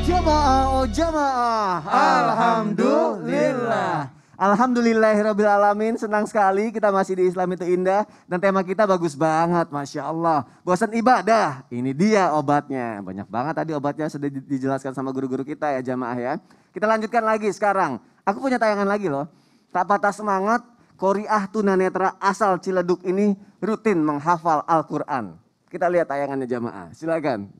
Jamaah, oh jamaah, alhamdulillah. Alhamdulillahirabbil alamin, senang sekali kita masih di Islam itu indah dan tema kita bagus banget, Masya Allah. Bosan ibadah, ini dia obatnya. Banyak banget tadi obatnya sudah dijelaskan sama guru-guru kita ya jamaah ya. Kita lanjutkan lagi sekarang, aku punya tayangan lagi loh. Tak patah semangat, Qoriah tunanetra asal Ciledug ini rutin menghafal Al-Quran. Kita lihat tayangannya jamaah, silakan.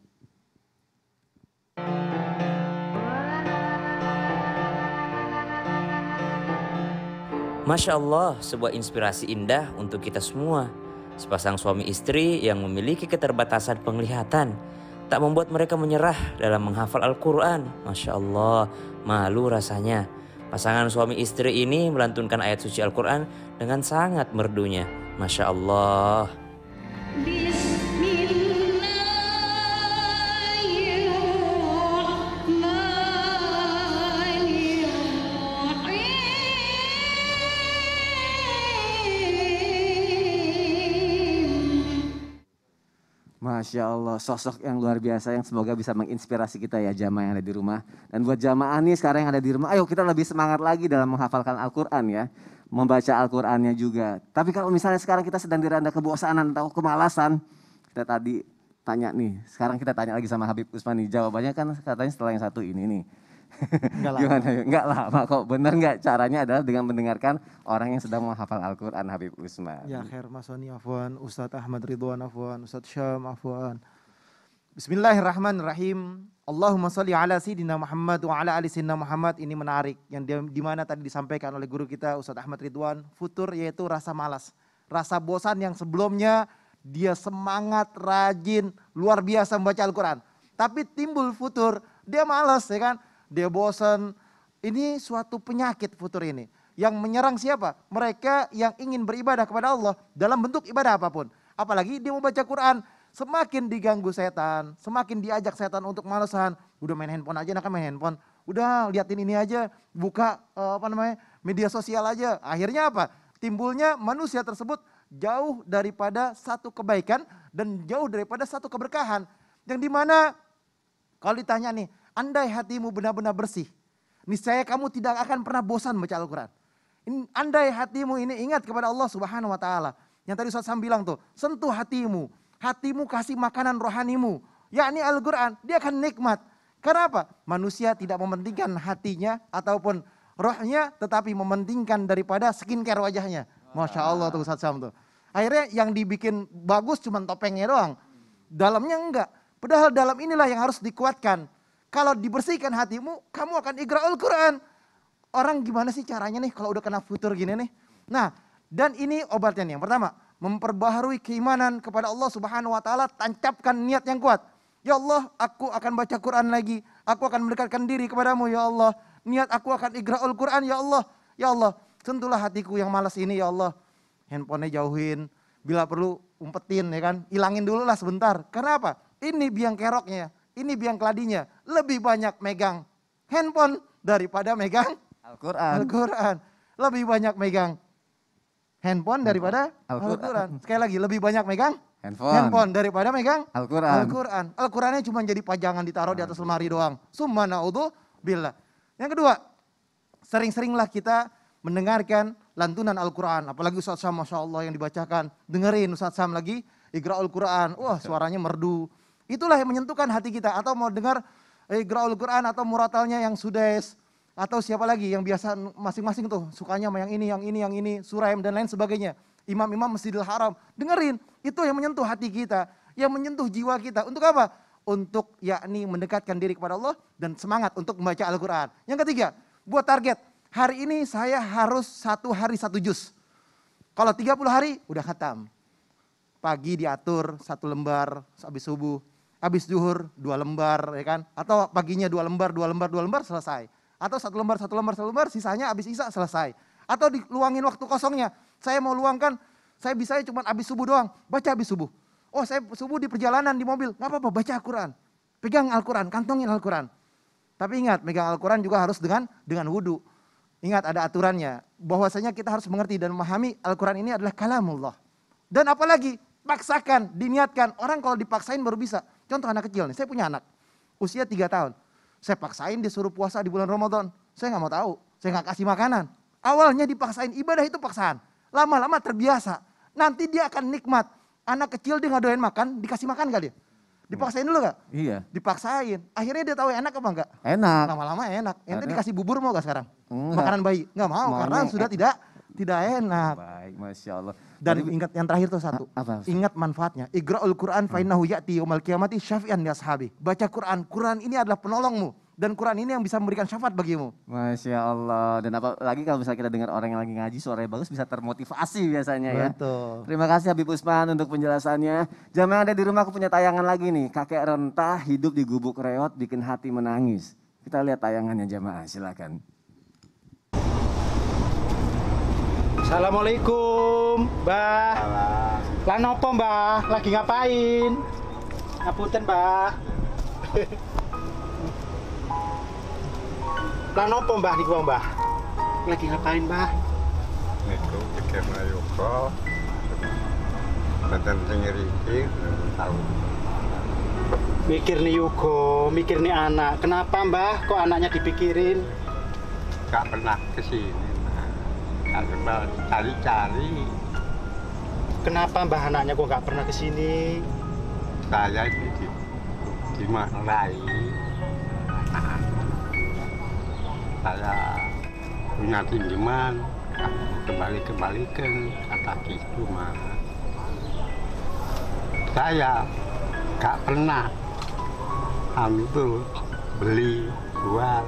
Masya Allah, sebuah inspirasi indah untuk kita semua. Sepasang suami istri yang memiliki keterbatasan penglihatan tak membuat mereka menyerah dalam menghafal Al-Quran. Masya Allah, malu rasanya. Pasangan suami istri ini melantunkan ayat suci Al-Quran dengan sangat merdunya. Masya Allah. Masya Allah, sosok yang luar biasa yang semoga bisa menginspirasi kita ya jamaah yang ada di rumah. Dan buat jamaah nih sekarang yang ada di rumah, ayo kita lebih semangat lagi dalam menghafalkan Al-Quran ya. Membaca Al-Qurannya juga. Tapi kalau misalnya sekarang kita sedang diranda kebosanan atau kemalasan, kita tadi tanya nih, sekarang kita tanya lagi sama Habib Usman nih. Jawabannya kan katanya setelah yang satu ini nih. Enggak lama. Gimana? Enggak lama kok. Bener enggak? Caranya adalah dengan mendengarkan orang yang sedang menghafal Al-Quran, Habib Usman. Ya khair Masoni afwan, Ustadz Ahmad Ridwan afwan, Ustadz Syam afwan. Bismillahirrahmanirrahim. Allahumma salli ala Sayyidina Muhammad wa ala ali Sayyidina Muhammad. Ini menarik yang dimana tadi disampaikan oleh guru kita Ustadz Ahmad Ridwan. Futur yaitu rasa malas, rasa bosan yang sebelumnya dia semangat, rajin, luar biasa membaca Al-Quran. Tapi timbul futur, dia malas ya kan. Dia bosan. Ini suatu penyakit futur ini. Yang menyerang siapa? Mereka yang ingin beribadah kepada Allah dalam bentuk ibadah apapun. Apalagi dia mau baca Quran. Semakin diganggu setan, semakin diajak setan untuk malasan. Udah main handphone aja, nak main handphone. Udah liatin ini aja, buka media sosial aja. Akhirnya apa? Timbulnya manusia tersebut jauh daripada satu kebaikan dan jauh daripada satu keberkahan. Yang dimana kalau ditanya nih, andai hatimu benar-benar bersih, niscaya kamu tidak akan pernah bosan baca Al-Quran. Andai hatimu ini ingat kepada Allah Subhanahu Wa Taala. Yang tadi Ustaz Sam bilang tuh, sentuh hatimu, hatimu kasih makanan rohanimu, yakni Al-Quran, dia akan nikmat. Karena apa? Manusia tidak mementingkan hatinya ataupun rohnya, tetapi mementingkan daripada skincare wajahnya. Masya Allah tuh Ustaz Sam tuh. Akhirnya yang dibikin bagus cuma topengnya doang, dalamnya enggak. Padahal dalam inilah yang harus dikuatkan. Kalau dibersihkan hatimu, kamu akan iqra'ul Quran. Orang gimana sih caranya nih kalau udah kena futur gini nih. Nah, dan ini obatnya nih. Yang pertama, memperbaharui keimanan kepada Allah Subhanahu Wa Taala, tancapkan niat yang kuat. Ya Allah, aku akan baca Quran lagi. Aku akan mendekatkan diri kepadamu ya Allah. Niat aku akan iqra'ul Quran ya Allah. Ya Allah, sentuhlah hatiku yang malas ini ya Allah. Handphonenya jauhin, bila perlu umpetin ya kan. Hilangin dulu lah sebentar. Karena apa? Ini biang keroknya. Ini biang keladinya, lebih banyak megang handphone daripada megang Al-Quran. Lebih banyak megang handphone daripada Al-Quran. Sekali lagi, lebih banyak megang handphone daripada megang Al-Quran. Al-Qurannya cuma jadi pajangan ditaruh di atas lemari doang. Summa na'udzubillah. Yang kedua, sering-seringlah kita mendengarkan lantunan Al-Quran. Apalagi Ustaz Sam, Masya Allah yang dibacakan. Dengerin Ustaz Sam lagi, Iqra'ul Quran. Wah suaranya merdu. Itulah yang menyentuhkan hati kita. Atau mau dengar Iqra'ul Quran atau muratalnya yang Sudais. Atau siapa lagi yang biasa masing-masing tuh sukanya sama yang ini, Suraim dan lain sebagainya. Imam-imam Masjidil Haram. Dengerin, itu yang menyentuh hati kita. Yang menyentuh jiwa kita. Untuk apa? Untuk yakni mendekatkan diri kepada Allah dan semangat untuk membaca Al-Quran. Yang ketiga, buat target. Hari ini saya harus 1 hari 1 juz. Kalau 30 hari udah khatam. Pagi diatur 1 lembar habis subuh. Habis zuhur 2 lembar ya kan. Atau paginya 2 lembar selesai. Atau 1 lembar, sisanya habis isya selesai. Atau diluangin waktu kosongnya. Saya mau luangkan, saya bisa cuma habis subuh doang. Baca habis subuh. Oh saya subuh di perjalanan di mobil. Gak apa-apa baca Al-Quran. Pegang Al-Quran, kantongin Al-Quran. Tapi ingat megang Al-Quran juga harus dengan wudu. Ingat ada aturannya. Bahwasanya kita harus mengerti dan memahami Al-Quran ini adalah kalamullah. Dan apalagi paksakan, diniatkan. Orang kalau dipaksain baru bisa. Contoh anak kecil nih, saya punya anak. Usia 3 tahun. Saya paksain dia suruh puasa di bulan Ramadan. Saya nggak mau tahu, saya nggak kasih makanan. Awalnya dipaksain, ibadah itu paksaan. Lama-lama terbiasa, nanti dia akan nikmat. Anak kecil dia nggak doyan makan, dikasih makan gak dia? Dipaksain dulu gak? Iya. Dipaksain, akhirnya dia tahu enak apa enggak? Enak. Lama-lama enak. Ente Karena- dikasih bubur mau gak sekarang? Enggak. Makanan bayi? Nggak mau, Maunya karena sudah tidak enak. Baik, Masya Allah. Dan Tadi- ingat yang terakhir tuh satu. Apa? Ingat manfaatnya. Iqra'ul Quran fa innahu ya'ti yaumal qiyamati syafi'an li ashabi. Baca Quran. Quran ini adalah penolongmu dan Quran ini yang bisa memberikan syafaat bagimu. Masya Allah. Dan apalagi kalau misalnya kita dengar orang yang lagi ngaji suaranya bagus bisa termotivasi biasanya ya. Betul. Terima kasih Habib Usman untuk penjelasannya. Jamaah yang ada di rumah aku punya tayangan lagi nih. Kakek rentah hidup di gubuk reot bikin hati menangis. Kita lihat tayangannya jamaah, silakan. Assalamualaikum, Mbah. Lah nopo, Mbah? Lagi ngapain? Ngapunten, Mbah. Lah nopo, Mbah niku, Mbah? Lagi ngapain, Mbah? Niku pikir Mayuko Badan sing tahu. Mikir nih Yugo, mikir nih anak. Kenapa, Mbah? Kok anaknya dipikirin? Gak pernah kesini. Kalau cari-cari Kenapa, Mbah, anaknya kok nggak pernah kesini? saya ini dimarahi. Saya punya pinjaman kembalikan kata gitu mah. Saya gak pernah ambil beli jual.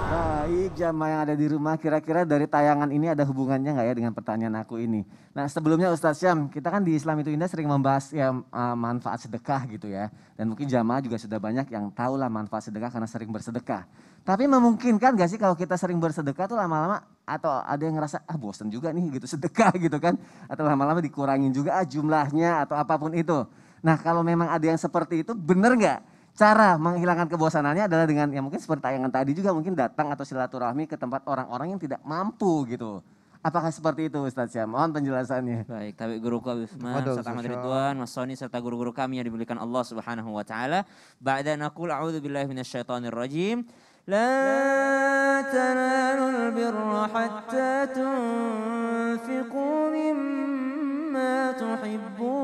Baik, jamaah yang ada di rumah, kira-kira dari tayangan ini ada hubungannya nggak ya dengan pertanyaan aku ini? Nah sebelumnya Ustadz Syam, kita kan di Islam itu Indah sering membahas ya manfaat sedekah gitu ya. Dan mungkin jamaah juga sudah banyak yang tahu lah manfaat sedekah karena sering bersedekah. Tapi memungkinkan gak sih kalau kita sering bersedekah tuh lama-lama atau ada yang ngerasa bosen juga nih gitu sedekah gitu kan. Atau lama-lama dikurangin juga jumlahnya atau apapun itu. Nah kalau memang ada yang seperti itu bener nggak? Cara menghilangkan kebosanannya adalah dengan ya mungkin seperti tayangan tadi juga mungkin datang atau silaturahmi ke tempat orang-orang yang tidak mampu gitu. Apakah seperti itu Ustadz Syam? Mohon penjelasannya. Baik, tapi guruku Habib Usman, Waduh, Ustaz Ahmad Ustaz Syam. Ridwan, Mas Soni serta guru-guru kami yang dimuliakan Allah Subhanahu wa taala. Ba'da naqul a'udzu billahi minasyaitonir rajim. La tanalul birra hatta tunfiqu mimma tuhibbun.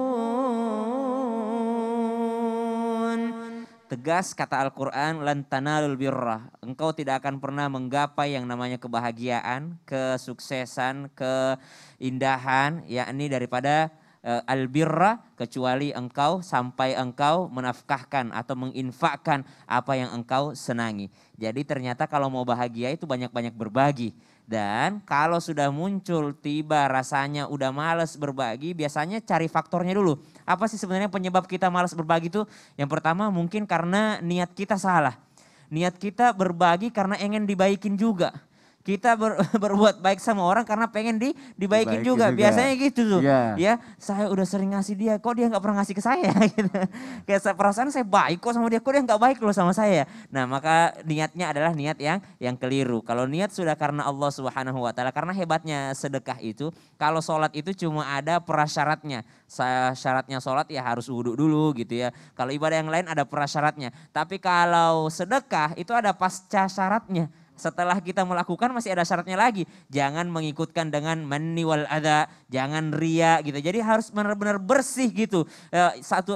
Tegas kata Al-Quran, lan tanalul birra. Engkau tidak akan pernah menggapai yang namanya kebahagiaan, kesuksesan, keindahan, yakni daripada al-birra, kecuali engkau sampai engkau menafkahkan atau menginfakkan apa yang engkau senangi. Jadi ternyata kalau mau bahagia itu banyak-banyak berbagi. Dan kalau sudah muncul tiba rasanya udah males berbagi, biasanya cari faktornya dulu. Apa sih sebenarnya penyebab kita malas berbagi itu? Yang pertama mungkin karena niat kita salah. Niat kita berbagi karena ingin dibaikin juga. Kita berbuat baik sama orang karena pengen dibaikin Dibaikin juga. juga. Biasanya gitu tuh. Iya. Ya, saya udah sering ngasih dia, kok dia nggak pernah ngasih ke saya gitu. Kayak perasaan saya baik kok sama dia, kok dia nggak baik loh sama saya. Nah, maka niatnya adalah niat yang keliru. Kalau niat sudah karena Allah Subhanahu wa taala, karena hebatnya sedekah itu, kalau sholat itu cuma ada prasyaratnya. Syaratnya sholat ya harus wudhu dulu gitu ya. Kalau ibadah yang lain ada prasyaratnya. Tapi kalau sedekah itu ada pasca syaratnya. Setelah kita melakukan masih ada syaratnya lagi. Jangan mengikutkan dengan manni wal adha, jangan ria gitu. Jadi harus benar-benar bersih gitu.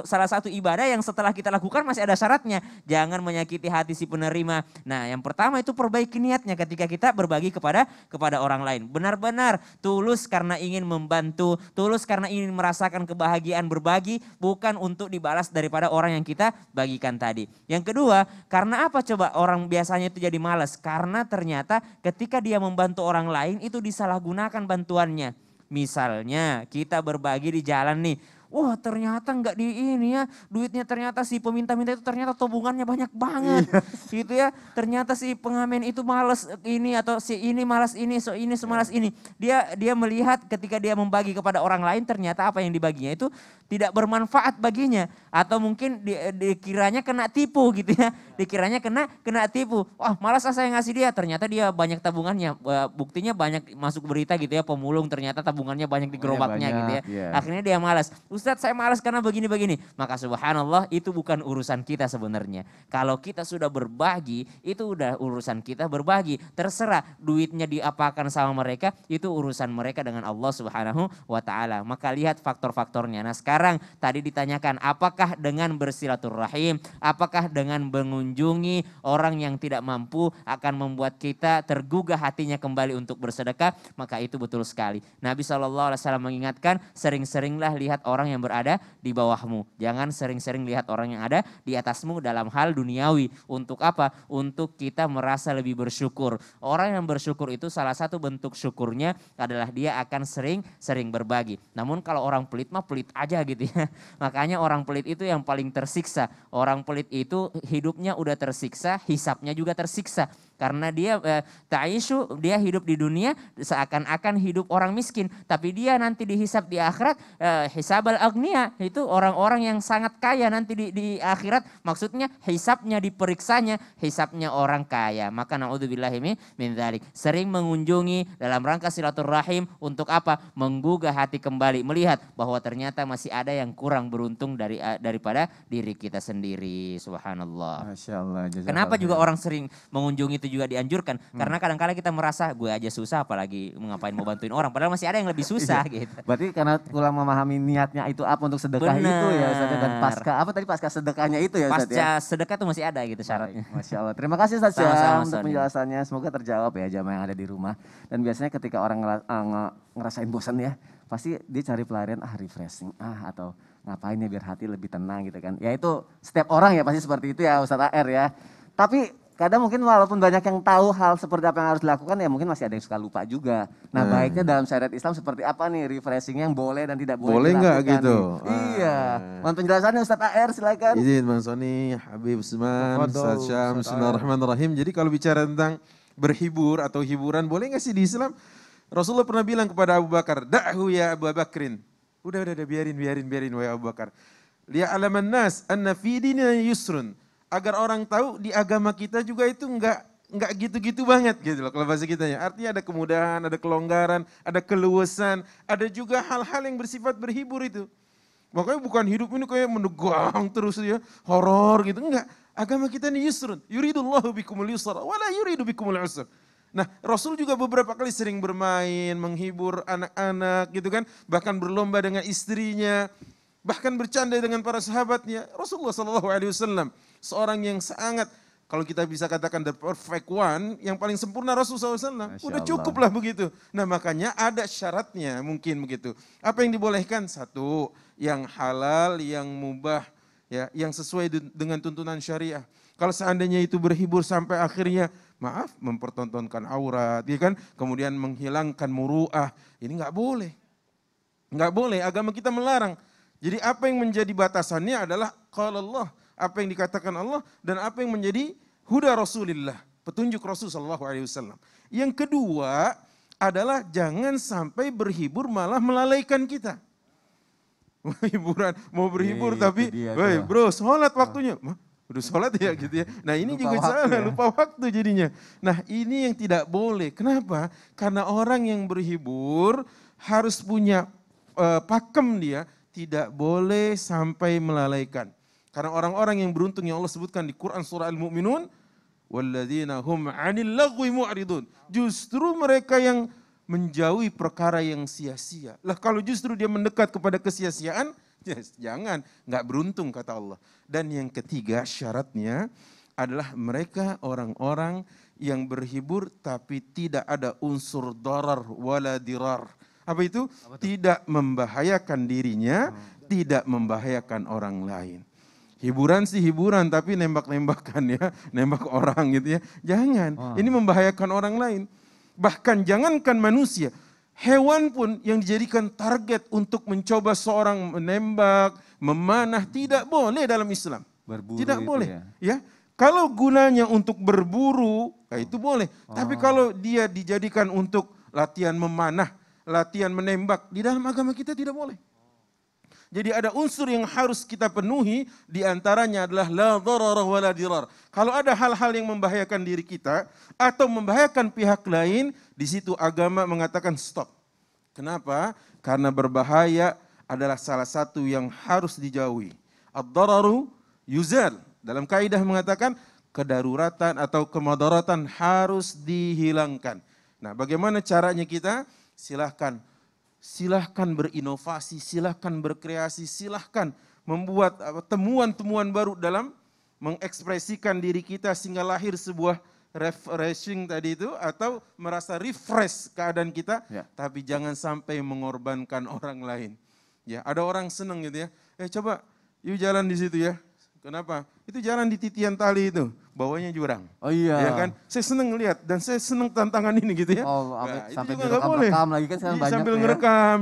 Salah satu ibadah yang setelah kita lakukan masih ada syaratnya. Jangan menyakiti hati si penerima. Nah, yang pertama itu perbaiki niatnya ketika kita berbagi kepada orang lain. Benar-benar tulus karena ingin membantu, tulus karena ingin merasakan kebahagiaan berbagi, bukan untuk dibalas daripada orang yang kita bagikan tadi. Yang kedua, karena apa coba orang biasanya itu jadi malas? Karena ternyata ketika dia membantu orang lain itu disalahgunakan bantuannya. Misalnya kita berbagi di jalan nih. Wah ternyata nggak di ini ya, duitnya ternyata si peminta-minta itu ternyata tabungannya banyak banget. Gitu ya, ternyata si pengamen itu malas ini atau si ini malas ini, so ini semalas ini. Dia melihat ketika dia membagi kepada orang lain ternyata apa yang dibaginya itu tidak bermanfaat baginya. Atau mungkin dikiranya kena tipu gitu ya, dikiranya kena tipu. Wah malas saya ngasih dia, ternyata dia banyak tabungannya. Buktinya banyak masuk berita gitu ya, pemulung ternyata tabungannya banyak di gerobaknya banyak, gitu ya. iya. Akhirnya dia malas. Ustadz saya malas karena begini-begini. Maka subhanallah itu bukan urusan kita sebenarnya. Kalau kita sudah berbagi, itu udah urusan kita berbagi. Terserah duitnya diapakan sama mereka, itu urusan mereka dengan Allah Subhanahu wa taala. Maka lihat faktor-faktornya. Nah, sekarang tadi ditanyakan apakah dengan bersilaturahim, apakah dengan mengunjungi orang yang tidak mampu akan membuat kita tergugah hatinya kembali untuk bersedekah, maka itu betul sekali. Nabi SAW mengingatkan, sering-seringlah lihat orang yang berada di bawahmu. Jangan sering-sering lihat orang yang ada di atasmu dalam hal duniawi. Untuk apa? Untuk kita merasa lebih bersyukur. Orang yang bersyukur itu salah satu bentuk syukurnya adalah dia akan sering-sering berbagi. Namun kalau orang pelit mah pelit aja gitu ya. Makanya orang pelit itu yang paling tersiksa. Orang pelit itu hidupnya udah tersiksa, hisapnya juga tersiksa. Karena dia ta'ishu, dia hidup di dunia seakan-akan hidup orang miskin. Tapi dia nanti dihisap di akhirat, hisabal agniya. Itu orang-orang yang sangat kaya nanti di akhirat. Maksudnya hisapnya, diperiksanya, hisapnya orang kaya. Maka na'udzubillahi min dzalik. Sering mengunjungi dalam rangka silaturahim untuk apa? Menggugah hati kembali. Melihat bahwa ternyata masih ada yang kurang beruntung daripada diri kita sendiri. Subhanallah. Masya Allah. Kenapa juga orang sering mengunjungi itu juga dianjurkan? Karena kadang-kala kita merasa gue aja susah apalagi ngapain mau bantuin orang. Padahal masih ada yang lebih susah gitu. Berarti karena kurang memahami niatnya itu apa untuk sedekah itu ya Ustaz. Dan pasca sedekahnya itu ya Ustaz ya. Pasca sedekah tuh masih ada gitu syaratnya. Masya Allah. Terima kasih Ustaz Sama-sama, untuk Ustaz. penjelasannya. Semoga terjawab ya jamaah yang ada di rumah. Dan biasanya ketika orang ngerasain bosan ya, pasti dia cari pelarian refreshing atau ngapain ya biar hati lebih tenang gitu kan. Ya itu setiap orang ya pasti seperti itu ya Ustaz AR ya. Tapi kadang mungkin walaupun banyak yang tahu hal seperti apa yang harus dilakukan ya mungkin masih ada yang suka lupa juga. Nah baiknya dalam syariat Islam seperti apa nih refreshing yang boleh dan tidak boleh Boleh nggak dilakukan gitu? nih? Iya. Mohon penjelasannya Ustaz AR silakan. Izin Bang Sony, Habib Usman, Ustaz Syam, Bismillahirrahmanirrahim. Jadi kalau bicara tentang berhibur atau hiburan, boleh nggak sih di Islam? Rasulullah pernah bilang kepada Abu Bakar, da'hu ya Abu Bakrin. Udah biarin wahai Abu Bakar. Li'alaman nas anna fi dinina yusrun. Agar orang tahu di agama kita juga itu enggak gitu-gitu banget gitu loh kalau bahasa kitanya. Artinya ada kemudahan, ada kelonggaran, ada keluasan, ada juga hal-hal yang bersifat berhibur itu. Makanya bukan hidup ini kayak mendegang terus ya, horor gitu, enggak. Agama kita ini yusrun, yuridullahu bikumul yusra wa la yuridu bikumul usra. Nah, Rasul juga beberapa kali sering bermain, menghibur anak-anak gitu kan, bahkan berlomba dengan istrinya, bahkan bercanda dengan para sahabatnya. Rasulullah SAW seorang yang sangat, kalau kita bisa katakan the perfect one, yang paling sempurna Rasulullah SAW. Udah cukuplah begitu. Nah makanya ada syaratnya mungkin begitu. Apa yang dibolehkan? Satu, yang halal, yang mubah, ya, yang sesuai dengan tuntunan syariah. Kalau seandainya itu berhibur sampai akhirnya, maaf, mempertontonkan aurat, ya kan? Kemudian menghilangkan muru'ah, ini nggak boleh. Nggak boleh, agama kita melarang. Jadi apa yang menjadi batasannya adalah qala Allah, apa yang dikatakan Allah dan apa yang menjadi huda Rasulillah, petunjuk Rasul SAW. Yang kedua adalah jangan sampai berhibur malah melalaikan kita. Hiburan, mau berhibur tapi, woi bro sholat waktunya. Udah sholat ya gitu ya. Nah ini lupa juga salah, lupa waktu jadinya. Nah ini yang tidak boleh. Kenapa? Karena orang yang berhibur harus punya pakem dia, tidak boleh sampai melalaikan. Karena orang-orang yang beruntung yang Allah sebutkan di Quran surah Al-Mu'minun, walladzina hum 'anil lagwi mu'ridun. Justru mereka yang menjauhi perkara yang sia-sia. Lah kalau justru dia mendekat kepada kesia-siaan, yes, jangan, enggak beruntung kata Allah. Dan yang ketiga syaratnya adalah mereka orang-orang yang berhibur tapi tidak ada unsur darar wala dirar. Apa itu? Tidak membahayakan dirinya, tidak membahayakan orang lain. Hiburan sih hiburan, tapi nembak-nembakan ya, nembak orang gitu ya. Jangan, ini membahayakan orang lain. Bahkan jangankan manusia, hewan pun yang dijadikan target untuk mencoba seorang menembak, memanah, tidak boleh dalam Islam. Berburu tidak itu boleh. Ya. Kalau gunanya untuk berburu, ya itu boleh. Tapi kalau dia dijadikan untuk latihan memanah, latihan menembak, di dalam agama kita tidak boleh. Jadi ada unsur yang harus kita penuhi, diantaranya adalah la dharara wa la dirar. Kalau ada hal-hal yang membahayakan diri kita atau membahayakan pihak lain, di situ agama mengatakan stop. Kenapa? Karena berbahaya adalah salah satu yang harus dijauhi. Ad-dararu yuzal. Dalam kaidah mengatakan kedaruratan atau kemadaratan harus dihilangkan. Nah, bagaimana caranya kita? Silahkan berinovasi, silahkan berkreasi, silahkan membuat temuan-temuan baru dalam mengekspresikan diri kita sehingga lahir sebuah refreshing tadi itu atau merasa refresh keadaan kita, tapi jangan sampai mengorbankan orang lain. Ya, ada orang senang gitu ya. Coba yuk jalan di situ ya. Kenapa? Itu jalan di titian tali itu, bawahnya jurang. Oh iya. Ya kan? Saya senang lihat dan saya senang tantangan ini gitu ya. Oh, nah, sampai itu juga nggak boleh. Rekam lagi kan sekarang banyak. Sambil ya. ngerekam,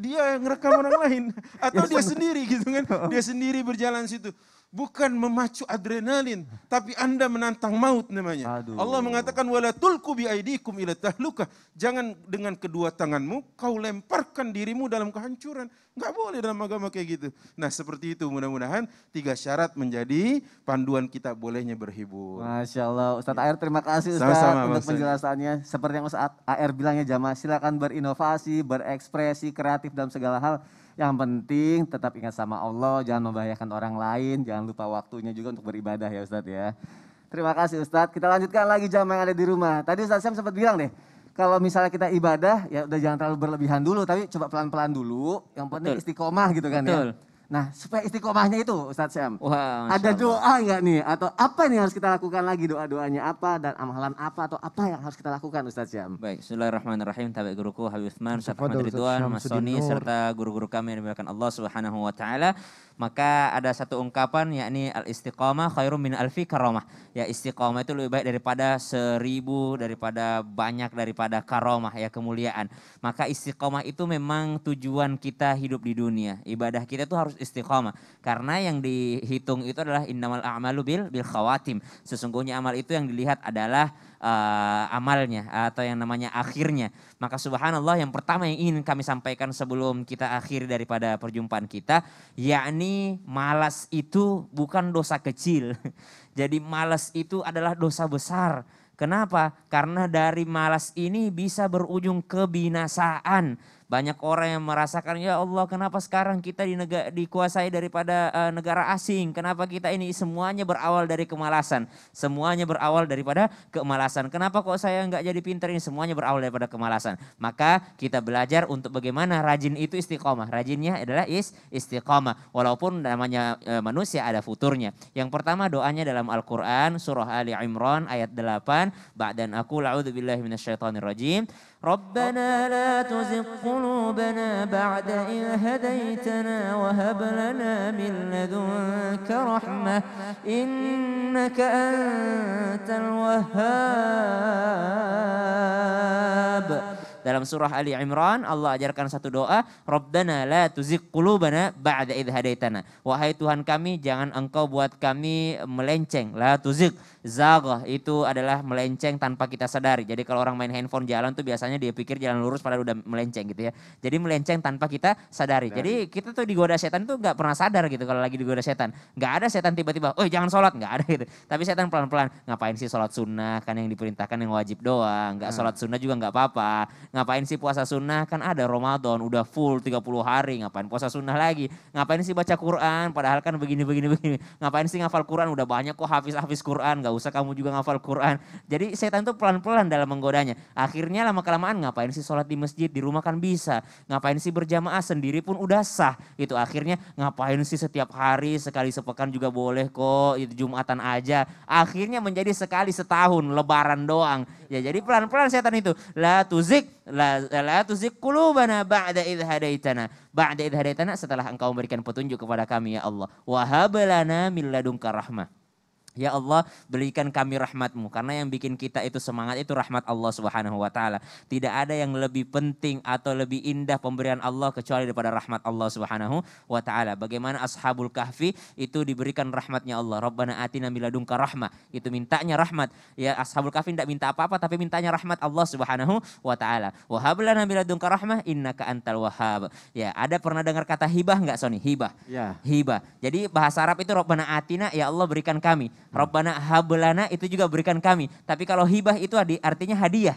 dia ngerekam orang lain atau dia sendiri gitu kan. Dia sendiri berjalan situ. Bukan memacu adrenalin, tapi Anda menantang maut namanya. Aduh. Allah mengatakan wala tulqu bi aidikum ila tahlukah. Jangan dengan kedua tanganmu kau lemparkan dirimu dalam kehancuran. Enggak boleh dalam agama kayak gitu. Nah, seperti itu mudah-mudahan 3 syarat menjadi panduan kita bolehnya berhibur. Masya Allah, Ustadz Air terima kasih Ustadz Sama-sama, untuk Ustadz. penjelasannya. Seperti yang Ustadz Air bilang ya jamaah, silakan berinovasi, berekspresi, kreatif dalam segala hal. Yang penting tetap ingat sama Allah, jangan membahayakan orang lain, jangan lupa waktunya juga untuk beribadah ya Ustadz ya. Terima kasih Ustadz, kita lanjutkan lagi jamaah yang ada di rumah. Tadi Ustadz Syam sempat bilang deh, kalau misalnya kita ibadah ya udah jangan terlalu berlebihan dulu, tapi coba pelan-pelan dulu. Yang penting istiqomah gitu kan ya. Nah, supaya istiqomahnya itu Ustadz Syam, Wah, ada doa nggak nih? Atau apa yang harus kita lakukan lagi, doa-doanya apa dan amalan apa atau apa yang harus kita lakukan Ustadz Syam? Baik, bismillahirrahmanirrahim. Tabi guruku Habib Utsman, Ustaz Ahmad Tafadhol, Ridwan, Ustaz Mas Syamsuddin Soni, Nur. serta guru-guru kami yang dimuliakan Allah Subhanahu wa taala. Maka ada satu ungkapan yakni al-istiqamah khairum min alfi karamah. Ya, istiqamah itu lebih baik daripada 1000, daripada banyak, daripada karamah ya, kemuliaan. Maka istiqamah itu memang tujuan kita hidup di dunia. Ibadah kita tuh harus istiqamah. Karena yang dihitung itu adalah innamal a'malu bil khawatim. Sesungguhnya amal itu yang dilihat adalah amalnya atau yang namanya akhirnya. Maka subhanallah, yang pertama yang ingin kami sampaikan sebelum kita akhiri daripada perjumpaan kita, yakni malas itu bukan dosa kecil. Jadi malas itu adalah dosa besar. Kenapa? Karena dari malas ini bisa berujung kebinasaan. Banyak orang yang merasakan, ya Allah kenapa sekarang kita dikuasai daripada negara asing. Kenapa kita ini semuanya berawal dari kemalasan. Semuanya berawal daripada kemalasan. Kenapa kok saya nggak jadi pintar, ini semuanya berawal daripada kemalasan. Maka kita belajar untuk bagaimana rajin itu istiqomah. Rajinnya adalah istiqomah. Walaupun namanya manusia ada futurnya. Yang pertama doanya dalam Al-Quran surah Ali Imran ayat 8. Ba'dan aku la'udzubillahi minasyaitonirrajim. ربنا لا تزغ قلوبنا بعد إذ هديتنا وهب لنا من لدنك رحمة إنك أنت الوهاب. Dalam surah Ali Imran Allah ajarkan satu doa, Rabbana la tuzigh qulubana ba'da idh hadaitana. Wahai Tuhan kami, jangan engkau buat kami melenceng. La tuzigh, zaghah itu adalah melenceng tanpa kita sadari. Jadi kalau orang main handphone jalan tuh biasanya dia pikir jalan lurus padahal udah melenceng gitu ya. Jadi melenceng tanpa kita sadari. Jadi kita tuh digoda setan tuh gak pernah sadar gitu kalau lagi digoda setan. Gak ada setan tiba-tiba, oh jangan sholat, gak ada gitu. Tapi setan pelan-pelan, ngapain sih sholat sunnah, kan yang diperintahkan yang wajib doang. Gak sholat sunnah juga gak apa-apa. Ngapain sih puasa sunnah, kan ada Ramadan udah full 30 hari, ngapain puasa sunnah lagi. Ngapain sih baca Quran, padahal kan begini. Ngapain sih ngafal Quran, udah banyak kok hafiz Quran, gak usah kamu juga ngafal Quran. Jadi setan tuh pelan-pelan dalam menggodanya. Akhirnya lama-kelamaan ngapain sih sholat di masjid, di rumah kan bisa. Ngapain sih berjamaah sendiri pun udah sah. Itu akhirnya ngapain sih setiap hari, sekali sepekan juga boleh kok, itu Jumatan aja. Akhirnya menjadi sekali setahun, lebaran doang. Ya jadi pelan-pelan setan itu. La tuzigh qulubana ba'da idh hadaitana. Ba'da idh hadaitana, setelah engkau memberikan petunjuk kepada kami ya Allah. Wa hab lana min ladunka rahmah. Ya Allah, berikan kami rahmat-Mu. Karena yang bikin kita itu semangat itu rahmat Allah Subhanahu wa taala. Tidak ada yang lebih penting atau lebih indah pemberian Allah kecuali daripada rahmat Allah Subhanahu wa taala. Bagaimana Ashabul Kahfi itu diberikan rahmatnya Allah. Rabbana atina min ladunka rahmah. Itu mintanya rahmat. Ya, Ashabul Kahfi tidak minta apa-apa tapi mintanya rahmat Allah Subhanahu wa taala. Wa hab lana min ladunka rahmah innaka antal wahhab. Ya, ada pernah dengar kata hibah enggak Sony? Hibah. Ya. Hibah. Jadi bahasa Arab itu Rabbana atina, ya Allah berikan kami. Rabbana hablana itu juga berikan kami. Tapi kalau hibah itu artinya hadiah.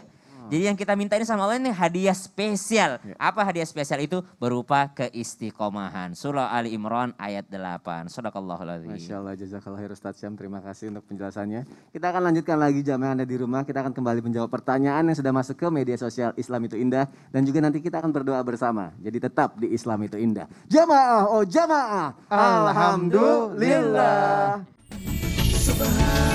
Jadi yang kita minta ini sama Allah ini hadiah spesial. Ya. Apa hadiah spesial itu? Berupa keistiqomahan. Surah Ali Imran ayat 8. Shadaqallahul adzim. Masya Allah, jazakallah khair Ustadz Syam. Terima kasih untuk penjelasannya. Kita akan lanjutkan lagi jamaah yang ada di rumah. Kita akan kembali menjawab pertanyaan yang sudah masuk ke media sosial Islam Itu Indah. Dan juga nanti kita akan berdoa bersama. Jadi tetap di Islam Itu Indah. Jamaah, oh jamaah. Alhamdulillah. Subhanallah.